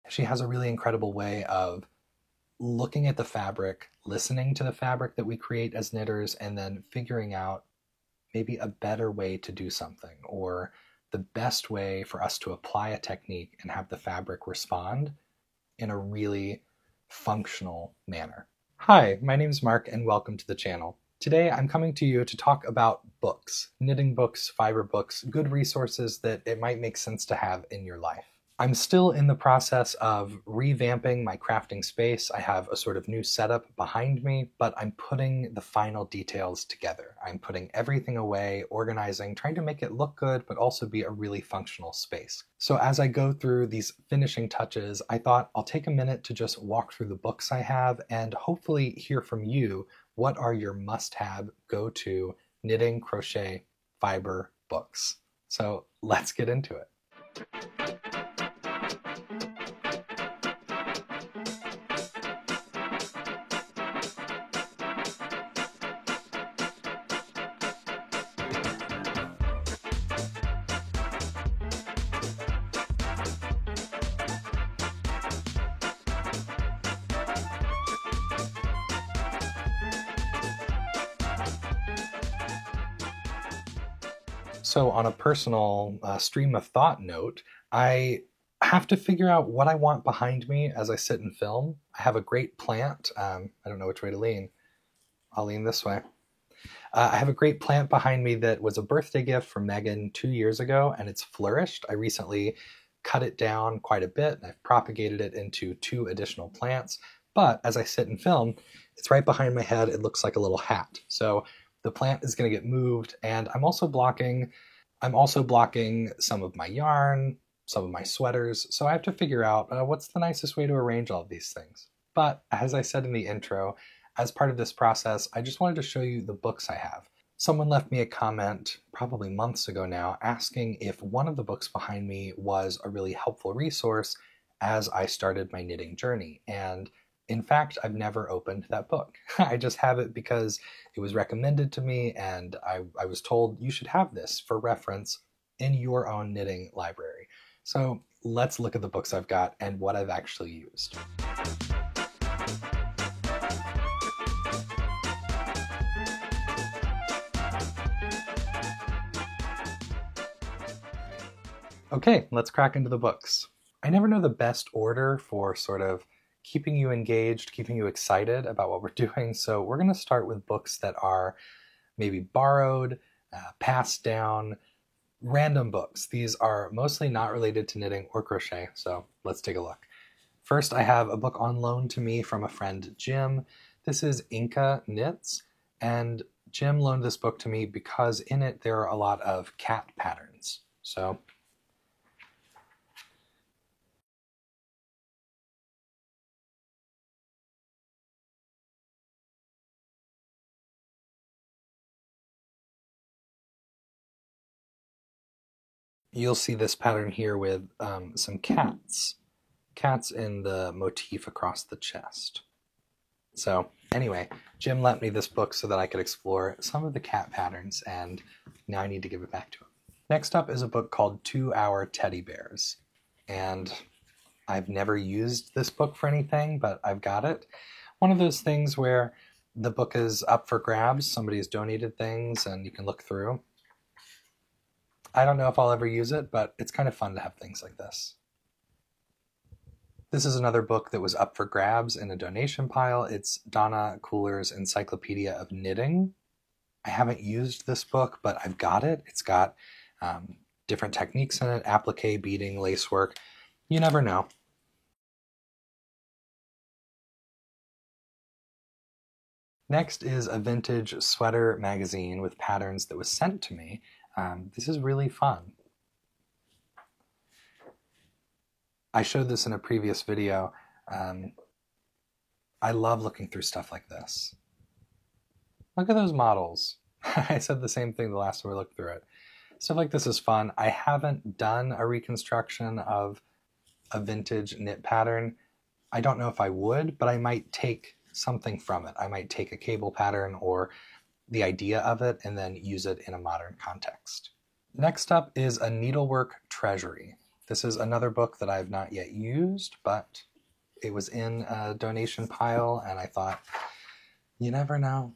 She has a really incredible way of looking at the fabric, listening to the fabric that we create as knitters, and then figuring out maybe a better way to do something, or the best way for us to apply a technique and have the fabric respond in a really functional manner. Hi, my name is Mark and welcome to the channel. Today I'm coming to you to talk about books, knitting books, fiber books, good resources that it might make sense to have in your life. I'm still in the process of revamping my crafting space. I have a sort of new setup behind me, but I'm putting the final details together. I'm putting everything away, organizing, trying to make it look good, but also be a really functional space. So as I go through these finishing touches, I thought I'll take a minute to just walk through the books I have and hopefully hear from you. What are your must-have, go-to knitting, crochet, fiber books? So let's get into it. So on a personal stream of thought note, I have to figure out what I want behind me as I sit and film. I have a great plant. I don't know which way to lean. I'll lean this way. I have a great plant behind me that was a birthday gift from Megan 2 years ago, and it's flourished. I recently cut it down quite a bit, and I've propagated it into 2 additional plants. But as I sit and film, it's right behind my head. It looks like a little hat. So the plant is going to get moved, and I'm also blocking some of my yarn, some of my sweaters. So I have to figure out what's the nicest way to arrange all of these things. But as I said in the intro, as part of this process, I just wanted to show you the books I have. Someone left me a comment probably months ago now asking if one of the books behind me was a really helpful resource as I started my knitting journey. And in fact, I've never opened that book. I just have it because it was recommended to me and I was told you should have this for reference in your own knitting library. So let's look at the books I've got and what I've actually used. Okay, let's crack into the books. I never know the best order for sort of keeping you engaged, keeping you excited about what we're doing. So we're going to start with books that are maybe borrowed, passed down, random books. These are mostly not related to knitting or crochet, so let's take a look. First, I have a book on loan to me from a friend, Jim. This is Inca Knits, and Jim loaned this book to me because in it there are a lot of cat patterns. So you'll see this pattern here with some cats in the motif across the chest. So anyway, Jim lent me this book so that I could explore some of the cat patterns, and now I need to give it back to him. Next up is a book called 2 Hour Teddy Bears, and I've never used this book for anything, but I've got it. One of those things where the book is up for grabs, somebody's donated things, and you can look through. I don't know if I'll ever use it, but it's kind of fun to have things like this. This is another book that was up for grabs in a donation pile. It's Donna Cooler's Encyclopedia of Knitting. I haven't used this book, but I've got it. It's got different techniques in it, applique, beading, lacework. You never know. Next is a vintage sweater magazine with patterns that was sent to me. This is really fun. I showed this in a previous video. I love looking through stuff like this. Look at those models. I said the same thing the last time we looked through it. Stuff like this is fun. I haven't done a reconstruction of a vintage knit pattern. I don't know if I would, but I might take something from it. I might take a cable pattern or the idea of it and then use it in a modern context. Next up is a needlework treasury. This is another book that I've not yet used, but it was in a donation pile, and I thought, you never know.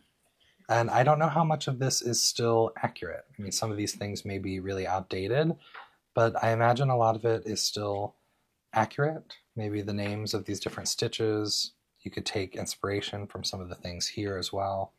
And I don't know how much of this is still accurate. I mean, some of these things may be really outdated, but I imagine a lot of it is still accurate. Maybe the names of these different stitches, you could take inspiration from some of the things here as well.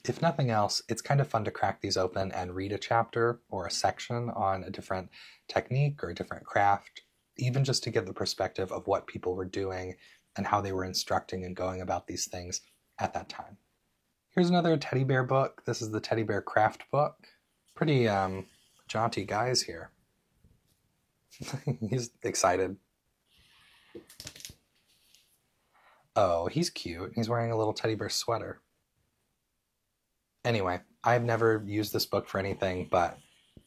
If nothing else, it's kind of fun to crack these open and read a chapter or a section on a different technique or a different craft, even just to get the perspective of what people were doing and how they were instructing and going about these things at that time. Here's another teddy bear book. This is the Teddy Bear Craft book. Pretty jaunty guys here. He's excited. Oh, he's cute. He's wearing a little teddy bear sweater. Anyway, I've never used this book for anything, but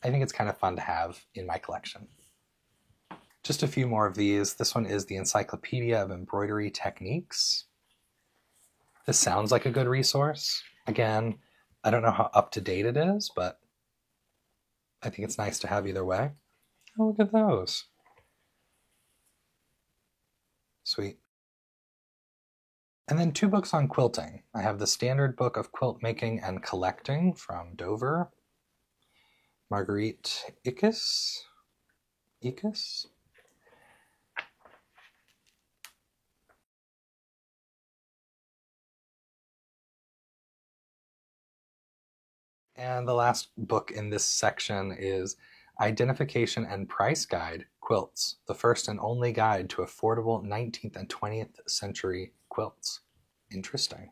I think it's kind of fun to have in my collection. Just a few more of these. This one is the Encyclopedia of Embroidery Techniques. This sounds like a good resource. Again, I don't know how up to date it is, but I think it's nice to have either way. Oh, look at those. Sweet. And then 2 books on quilting. I have the Standard Book of Quilt Making and Collecting from Dover. Marguerite Ickes? And the last book in this section is Identification and Price Guide, Quilts, the first and only guide to affordable 19th and 20th century quilts. Interesting.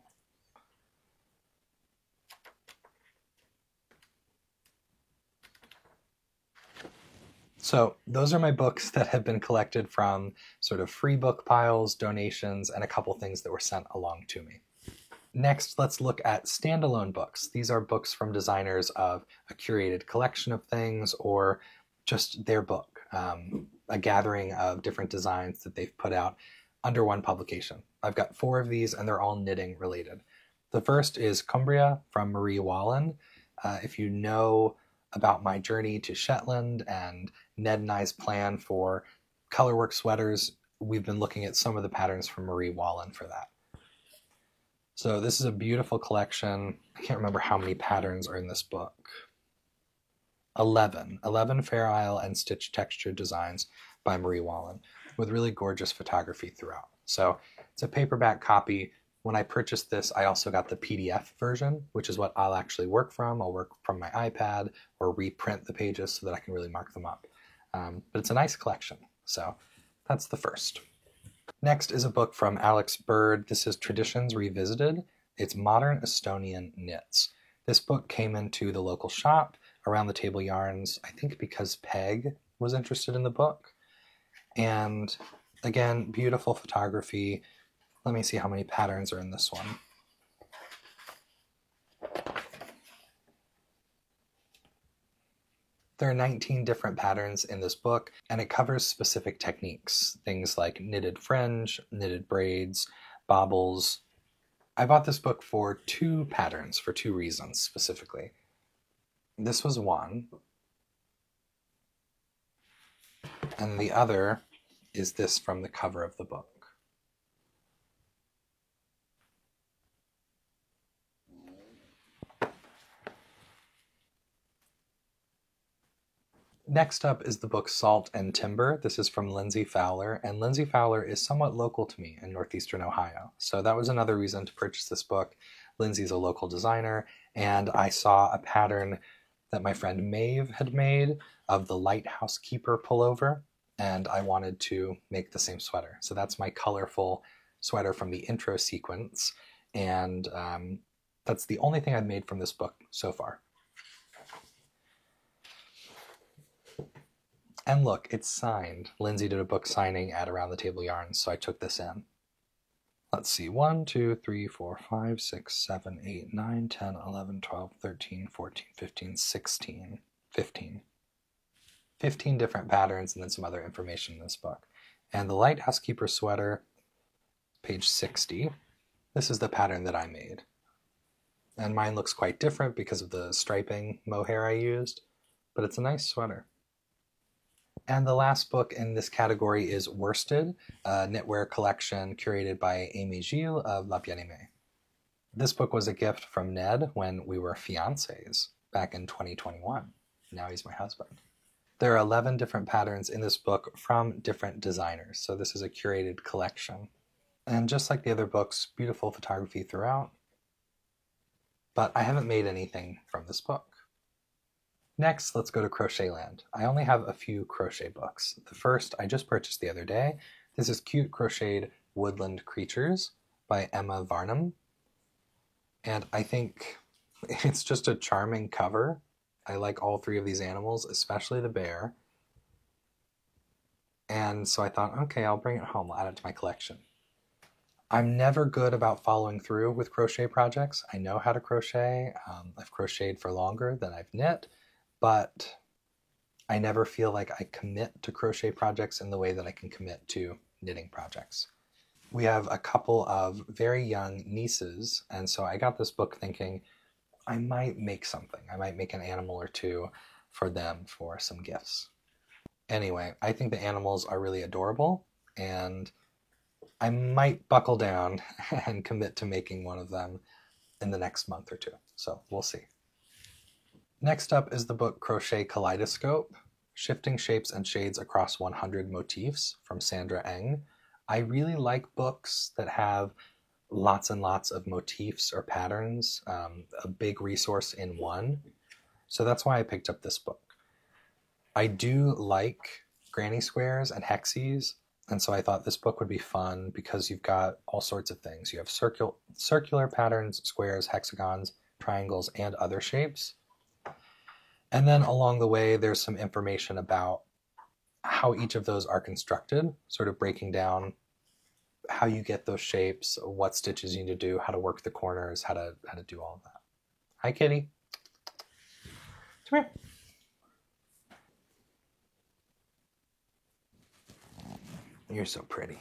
So those are my books that have been collected from sort of free book piles, donations, and a couple things that were sent along to me. Next, let's look at standalone books. These are books from designers of a curated collection of things or just their book, a gathering of different designs that they've put out under one publication. I've got 4 of these, and they're all knitting related. The first is Cumbria from Marie Wallin. If you know about my journey to Shetland and Ned and I's plan for colorwork sweaters, we've been looking at some of the patterns from Marie Wallin for that. So this is a beautiful collection. I can't remember how many patterns are in this book. 11 Fair Isle and Stitch Texture designs by Marie Wallin with really gorgeous photography throughout. So it's a paperback copy. When I purchased this, I also got the PDF version, which is what I'll actually work from. I'll work from my iPad or reprint the pages so that I can really mark them up. But it's a nice collection. So that's the first. Next is a book from Alex Bird. This is Traditions Revisited. It's Modern Estonian Knits. This book came into the local shop Around the Table Yarns, I think because Peg was interested in the book. And again, beautiful photography. Let me see how many patterns are in this one. There are 19 different patterns in this book, and it covers specific techniques, things like knitted fringe, knitted braids, bobbles. I bought this book for 2 patterns for 2 reasons specifically. This was one, and the other is this from the cover of the book. Next up is the book Salt and Timber. This is from Lindsay Fowler, and Lindsay Fowler is somewhat local to me in Northeastern Ohio. So that was another reason to purchase this book. Lindsay's a local designer, and I saw a pattern that my friend Maeve had made of the Lighthouse Keeper pullover, and I wanted to make the same sweater. So that's my colorful sweater from the intro sequence, and that's the only thing I've made from this book so far. And look, it's signed. Lindsay did a book signing at Around the Table Yarns, so I took this in. Let's see, 1, 2, 3, 4, 5, 6, 7, 8, 9, 10, 11, 12, 13, 14, 15, 16, 15. 15 different patterns and then some other information in this book. And the Lighthouse Keeper sweater, page 60. This is the pattern that I made. And mine looks quite different because of the striping mohair I used, but it's a nice sweater. And the last book in this category is Worsted, a knitwear collection curated by Amy Gilles of La Bien-Aimée. This book was a gift from Ned when we were fiancés back in 2021. Now he's my husband. There are 11 different patterns in this book from different designers, so this is a curated collection. And just like the other books, beautiful photography throughout. But I haven't made anything from this book. Next, let's go to Crochetland. I only have a few crochet books. The first I just purchased the other day. This is Cute Crocheted Woodland Creatures by Emma Varnum. And I think it's just a charming cover. I like all three of these animals, especially the bear. And so I thought, okay, I'll bring it home. I'll add it to my collection. I'm never good about following through with crochet projects. I know how to crochet. I've crocheted for longer than I've knit, but I never feel like I commit to crochet projects in the way that I can commit to knitting projects. We have a couple of very young nieces, and so I got this book thinking I might make something. I might make an animal or two for them for some gifts. Anyway, I think the animals are really adorable, and I might buckle down and commit to making one of them in the next month or two. So we'll see. Next up is the book Crochet Kaleidoscope, Shifting Shapes and Shades Across 100 Motifs from Sandra Eng. I really like books that have lots and lots of motifs or patterns, a big resource in one. So that's why I picked up this book. I do like granny squares and hexies, and so I thought this book would be fun because you've got all sorts of things. You have circular patterns, squares, hexagons, triangles, and other shapes. And then along the way, there's some information about how each of those are constructed, sort of breaking down how you get those shapes, what stitches you need to do, how to work the corners, how to do all of that. Hi, kitty. Come here. You're so pretty.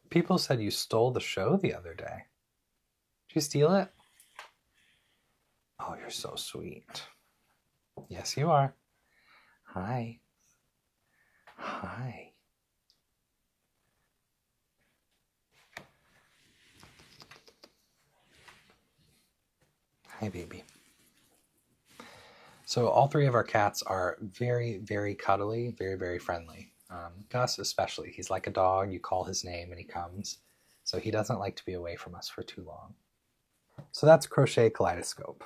People said you stole the show the other day. Did you steal it? Oh, you're so sweet. Yes, you are. Hi. Hi. Hi, baby. So all three of our cats are very, very cuddly, very, very friendly. Gus especially. He's like a dog. You call his name and he comes. So he doesn't like to be away from us for too long. So that's Crochet Kaleidoscope.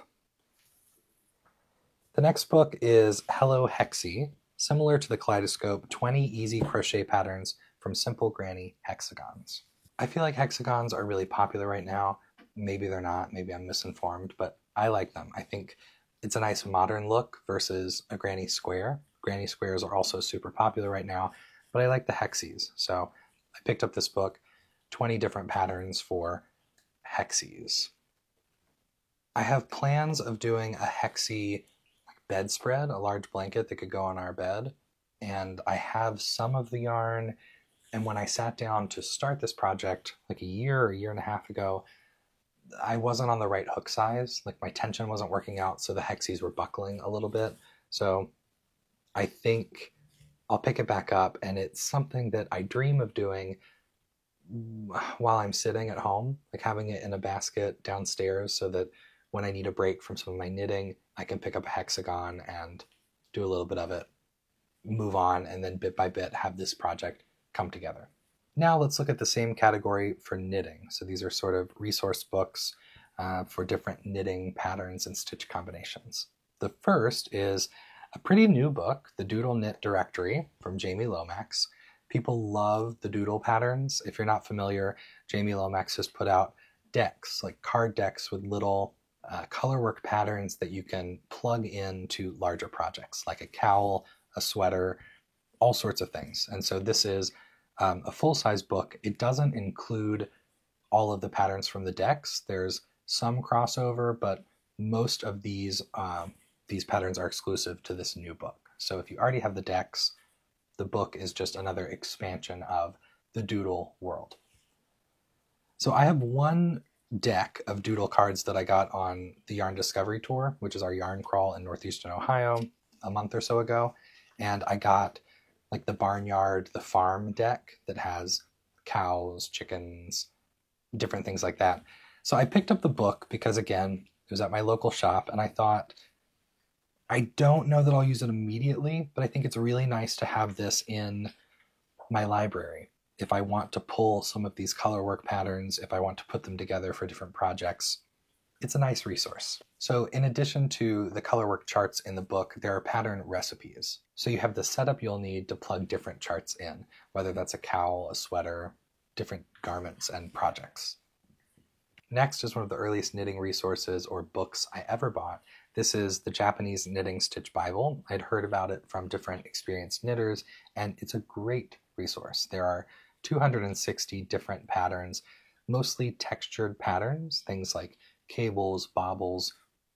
The next book is Hello Hexie, similar to the Kaleidoscope, 20 easy crochet patterns from Simple Granny Hexagons. I feel like hexagons are really popular right now. Maybe they're not, maybe I'm misinformed, but I like them. I think it's a nice modern look versus a granny square. Granny squares are also super popular right now, but I like the hexies. So I picked up this book, 20 different patterns for hexies. I have plans of doing a hexie bedspread, a large blanket that could go on our bed, and I have some of the yarn, and when I sat down to start this project like a year and a half ago, I wasn't on the right hook size. Like my tension wasn't working out, so the hexies were buckling a little bit. So I think I'll pick it back up, and it's something that I dream of doing while I'm sitting at home, like having it in a basket downstairs so that when I need a break from some of my knitting, I can pick up a hexagon and do a little bit of it, move on, and then bit by bit have this project come together. Now let's look at the same category for knitting. So these are sort of resource books for different knitting patterns and stitch combinations. The first is a pretty new book, The Doodle Knit Directory from Jamie Lomax. People love the doodle patterns. If you're not familiar, Jamie Lomax has put out decks, like card decks with little colorwork patterns that you can plug into larger projects, like a cowl, a sweater, all sorts of things. And so this is a full-size book. It doesn't include all of the patterns from the decks. There's some crossover, but most of these these patterns are exclusive to this new book. So if you already have the decks, the book is just another expansion of the Doodle world. So I have one deck of Doodle cards that I got on the Yarn Discovery Tour, which is our yarn crawl in Northeastern Ohio a month or so ago. And I got like the Barnyard, the farm deck that has cows, chickens, different things like that. So I picked up the book because, again, it was at my local shop, and I thought, I don't know that I'll use it immediately, but I think it's really nice to have this in my library. If I want to pull some of these color work patterns, if I want to put them together for different projects, it's a nice resource. So in addition to the color work charts in the book, there are pattern recipes. So you have the setup you'll need to plug different charts in, whether that's a cowl, a sweater, different garments and projects. Next is one of the earliest knitting resources or books I ever bought. This is the Japanese Knitting Stitch Bible. I'd heard about it from different experienced knitters, and it's a great resource. There are 260 different patterns, mostly textured patterns, things like cables, baubles.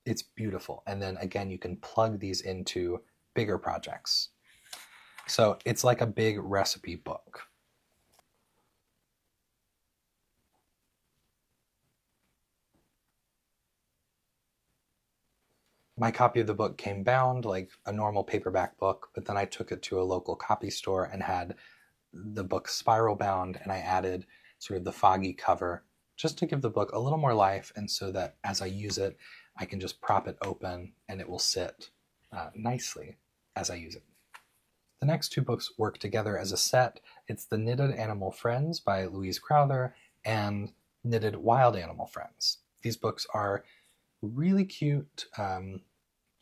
It's beautiful. And then again, you can plug these into bigger projects. So it's like a big recipe book. My copy of the book came bound like a normal paperback book, but then I took it to a local copy store and had the book spiral bound, and I added sort of the foggy cover just to give the book a little more life, and so that as I use it, I can just prop it open and it will sit nicely as I use it. The next two books work together as a set. It's The Knitted Animal Friends by Louise Crowther and Knitted Wild Animal Friends. These books are really cute.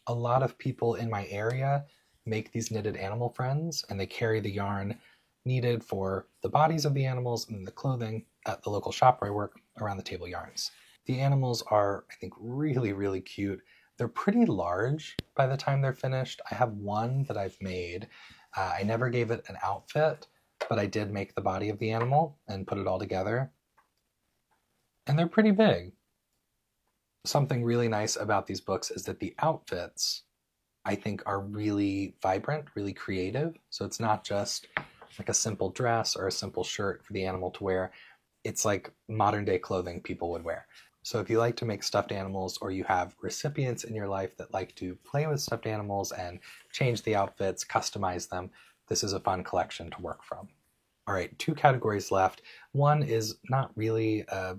A lot of people in my area make these knitted animal friends, and they carry the yarn needed for the bodies of the animals and the clothing at the local shop where I work around the Table Yarns. The animals are, I think, really, really cute. They're pretty large by the time they're finished. I have one that I've made. I never gave it an outfit, but I did make the body of the animal and put it all together. And they're pretty big. Something really nice about these books is that the outfits, I think, are really vibrant, really creative. So it's not just like a simple dress or a simple shirt for the animal to wear. It's like modern day clothing people would wear. So if you like to make stuffed animals, or you have recipients in your life that like to play with stuffed animals and change the outfits, customize them, this is a fun collection to work from. All right, 2 categories left. One is not really a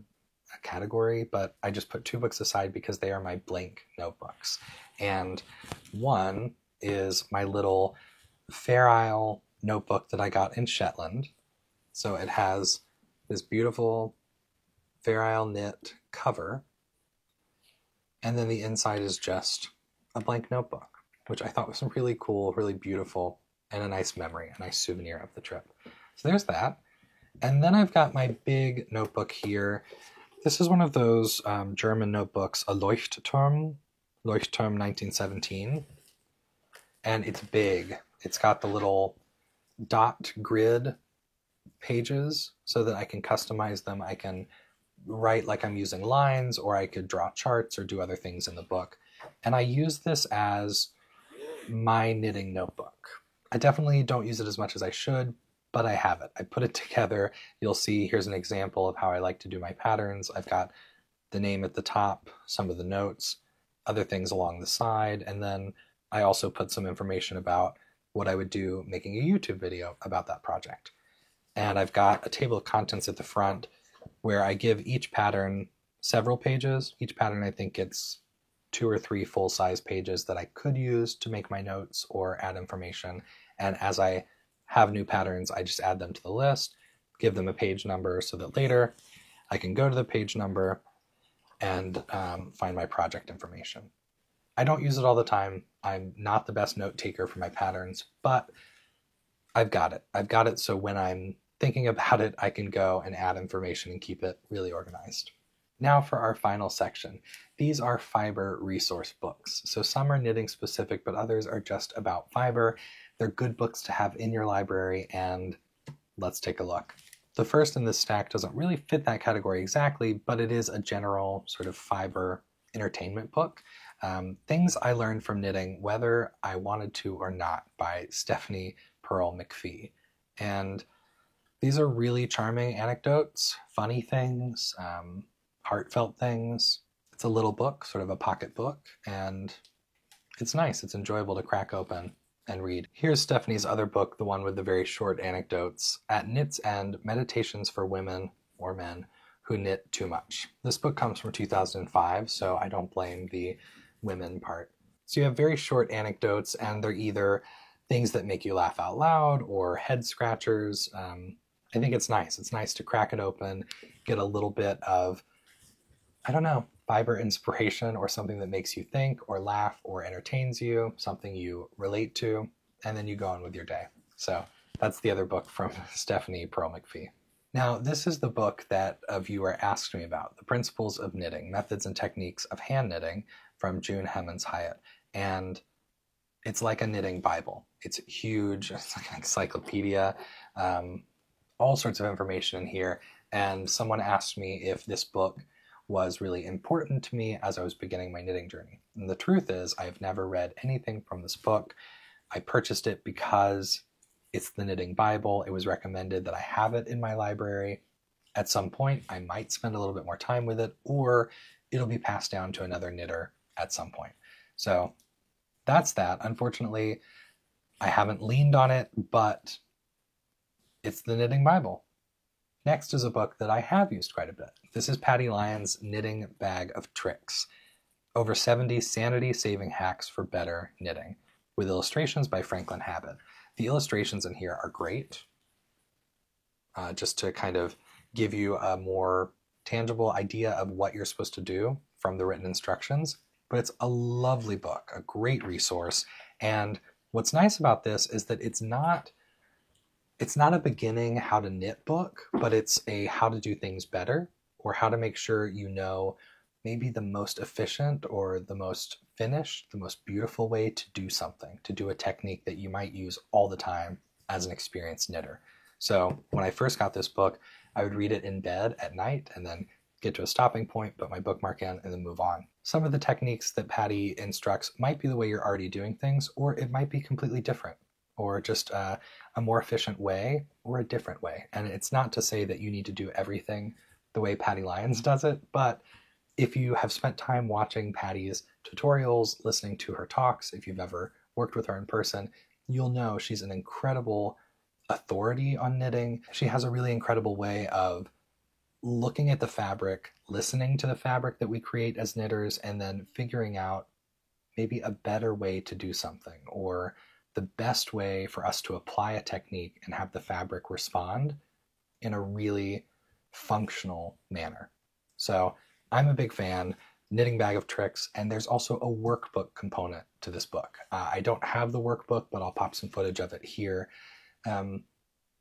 category, but I just put 2 books aside because they are my blank notebooks. And one is my little Fair Isle notebook that I got in Shetland. So it has this beautiful Fair Isle knit cover, and then the inside is just a blank notebook, which I thought was really cool, really beautiful, and a nice memory, a nice souvenir of the trip. So there's that. And then I've got my big notebook here. This is one of those German notebooks, a Leuchtturm 1917. And it's big. It's got the little dot grid pages so that I can customize them. I can write like I'm using lines, or I could draw charts or do other things in the book. And I use this as my knitting notebook. I definitely don't use it as much as I should, but I have it. I put it together. You'll see here's an example of how I like to do my patterns. I've got the name at the top, some of the notes, other things along the side, and then I also put some information about what I would do making a YouTube video about that project. And I've got a table of contents at the front where I give each pattern several pages. Each pattern, I think, gets 2 or 3 full-size pages that I could use to make my notes or add information. And as I have new patterns, I just add them to the list, give them a page number so that later I can go to the page number and find my project information. I don't use it all the time. I'm not the best note taker for my patterns, but I've got it. I've got it so when I'm thinking about it, I can go and add information and keep it really organized. Now for our final section. These are fiber resource books. So some are knitting specific, but others are just about fiber. They're good books to have in your library, and let's take a look. The first in this stack doesn't really fit that category exactly, but it is a general sort of fiber entertainment book. Things I Learned from Knitting, Whether I Wanted to or Not by Stephanie Pearl McPhee. And these are really charming anecdotes, funny things, heartfelt things. It's a little book, sort of a pocket book, and it's nice. It's enjoyable to crack open and read. Here's Stephanie's other book, the one with the very short anecdotes, At Knit's End, Meditations for Women or Men Who Knit Too Much. This book comes from 2005, so I don't blame the women part. So you have very short anecdotes, and they're either things that make you laugh out loud or head scratchers. I think it's nice. It's nice to crack it open, get a little bit of, I don't know, fiber inspiration or something that makes you think or laugh or entertains you, something you relate to, and then you go on with your day. So that's the other book from Stephanie Pearl McPhee. Now, this is the book that a viewer asked me about, The Principles of Knitting, Methods and Techniques of Hand Knitting from June Hemmons Hyatt. And it's like a knitting Bible. It's huge. It's like an encyclopedia, all sorts of information in here. And someone asked me if this book was really important to me as I was beginning my knitting journey. And the truth is, I've never read anything from this book. I purchased it because it's the knitting Bible. It was recommended that I have it in my library. At some point, I might spend a little bit more time with it, or it'll be passed down to another knitter at some point. So that's that. Unfortunately, I haven't leaned on it, but it's the knitting Bible. Next is a book that I have used quite a bit. This is Patty Lyons' Knitting Bag of Tricks, over 70 sanity-saving hacks for better knitting, with illustrations by Franklin Habit. The illustrations in here are great, just to kind of give you a more tangible idea of what you're supposed to do from the written instructions. But it's a lovely book, a great resource. And what's nice about this is that it's not a beginning how to knit book, but it's a how to do things better, or how to make sure you know maybe the most efficient or the most finished, the most beautiful way to do something, to do a technique that you might use all the time as an experienced knitter. So when I first got this book, I would read it in bed at night and then get to a stopping point, put my bookmark in, and then move on. Some of the techniques that Patty instructs might be the way you're already doing things, or it might be completely different, or just a more efficient way or a different way. And it's not to say that you need to do everything the way Patty Lyons does it, but if you have spent time watching Patty's tutorials, listening to her talks, if you've ever worked with her in person, you'll know she's an incredible authority on knitting. She has a really incredible way of looking at the fabric, listening to the fabric that we create as knitters, and then figuring out maybe a better way to do something, or the best way for us to apply a technique and have the fabric respond in a really functional manner. So I'm a big fan, Knitting Bag of Tricks, and there's also a workbook component to this book. I don't have the workbook, but I'll pop some footage of it here.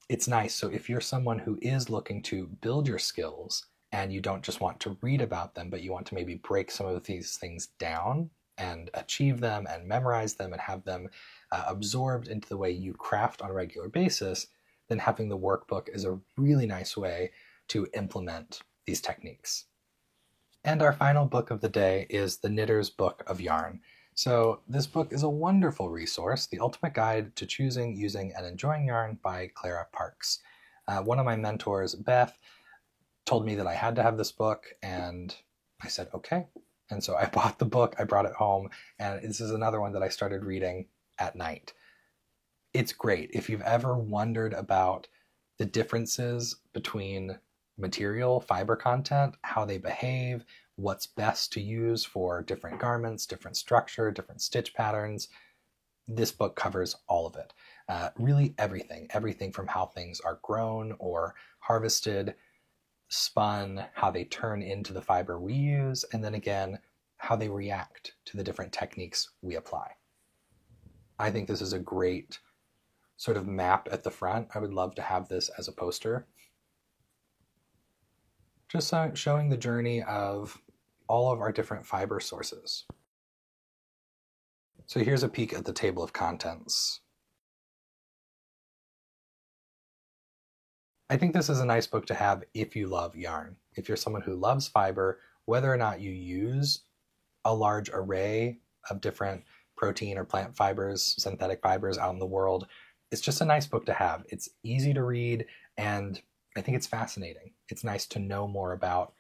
It's nice. So if you're someone who is looking to build your skills and you don't just want to read about them, but you want to maybe break some of these things down and achieve them and memorize them and have them absorbed into the way you craft on a regular basis, then having the workbook is a really nice way to implement these techniques. And our final book of the day is The Knitter's Book of Yarn. So this book is a wonderful resource, The Ultimate Guide to Choosing, Using, and Enjoying Yarn by Clara Parks. One of my mentors, Beth, told me that I had to have this book, and I said, okay. And so I bought the book, I brought it home, and this is another one that I started reading at night. It's great. If you've ever wondered about the differences between material, fiber content, how they behave, what's best to use for different garments, different structure, different stitch patterns, this book covers all of it. Really everything from how things are grown or harvested, spun, how they turn into the fiber we use, and then again, how they react to the different techniques we apply. I think this is a great sort of map at the front. I would love to have this as a poster. Just showing the journey of all of our different fiber sources. So here's a peek at the table of contents. I think this is a nice book to have if you love yarn. If you're someone who loves fiber, whether or not you use a large array of different protein or plant fibers, synthetic fibers out in the world. It's just a nice book to have. It's easy to read, and I think it's fascinating. It's nice to know more about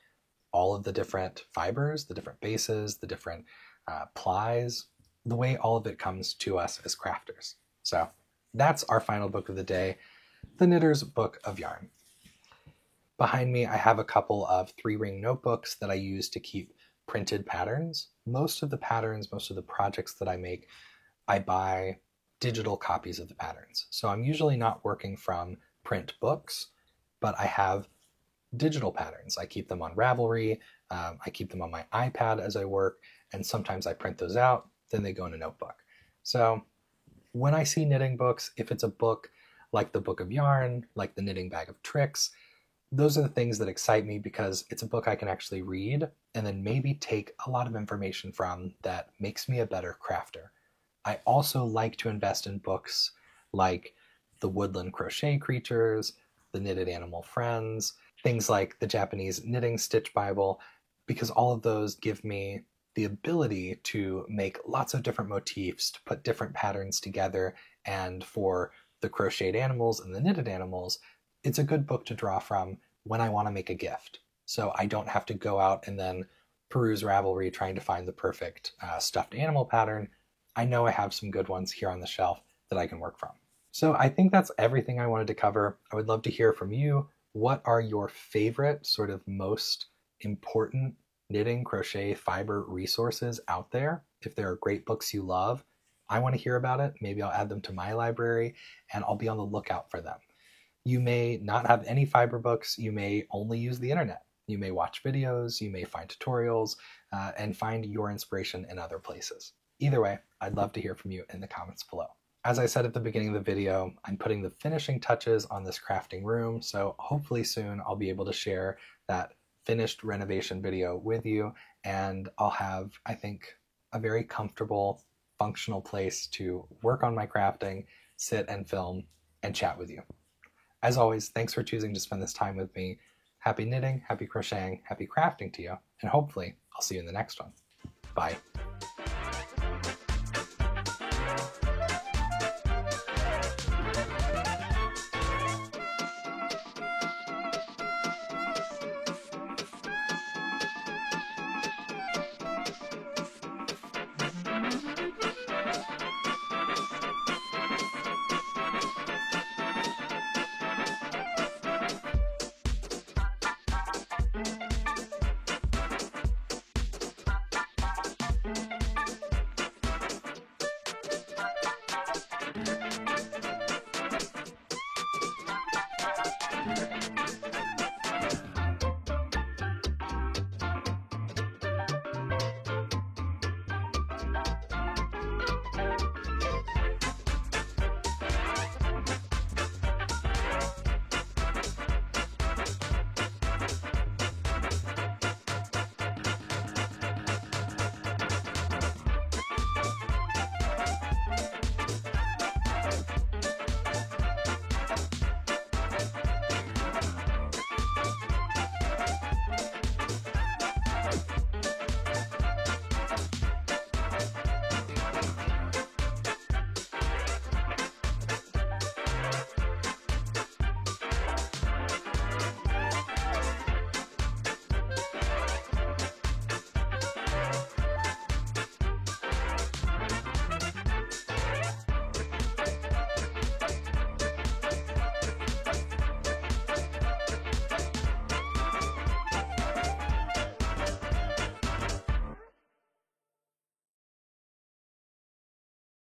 all of the different fibers, the different bases, the different plies, the way all of it comes to us as crafters. So that's our final book of the day, The Knitter's Book of Yarn. Behind me, I have a couple of 3-ring notebooks that I use to keep printed patterns. Most of the patterns, most of the projects that I make, I buy digital copies of the patterns. So I'm usually not working from print books, but I have digital patterns. I keep them on Ravelry, I keep them on my iPad as I work, and sometimes I print those out, then they go in a notebook. So when I see knitting books, if it's a book like the Book of Yarn, like the Knitting Bag of Tricks, those are the things that excite me because it's a book I can actually read and then maybe take a lot of information from that makes me a better crafter. I also like to invest in books like the Woodland Crochet Creatures, the Knitted Animal Friends, things like the Japanese Knitting Stitch Bible, because all of those give me the ability to make lots of different motifs, to put different patterns together, and for the crocheted animals and the knitted animals, it's a good book to draw from when I want to make a gift. So I don't have to go out and then peruse Ravelry trying to find the perfect stuffed animal pattern. I know I have some good ones here on the shelf that I can work from. So I think that's everything I wanted to cover. I would love to hear from you. What are your favorite, sort of most important knitting, crochet, fiber resources out there? If there are great books you love, I want to hear about it. Maybe I'll add them to my library and I'll be on the lookout for them. You may not have any fiber books. You may only use the internet. You may watch videos, you may find tutorials, and find your inspiration in other places. Either way, I'd love to hear from you in the comments below. As I said at the beginning of the video, I'm putting the finishing touches on this crafting room, so hopefully soon I'll be able to share that finished renovation video with you, and I'll have, I think, a very comfortable, functional place to work on my crafting, sit and film, and chat with you. As always, thanks for choosing to spend this time with me. Happy knitting, happy crocheting, happy crafting to you, and hopefully I'll see you in the next one. Bye.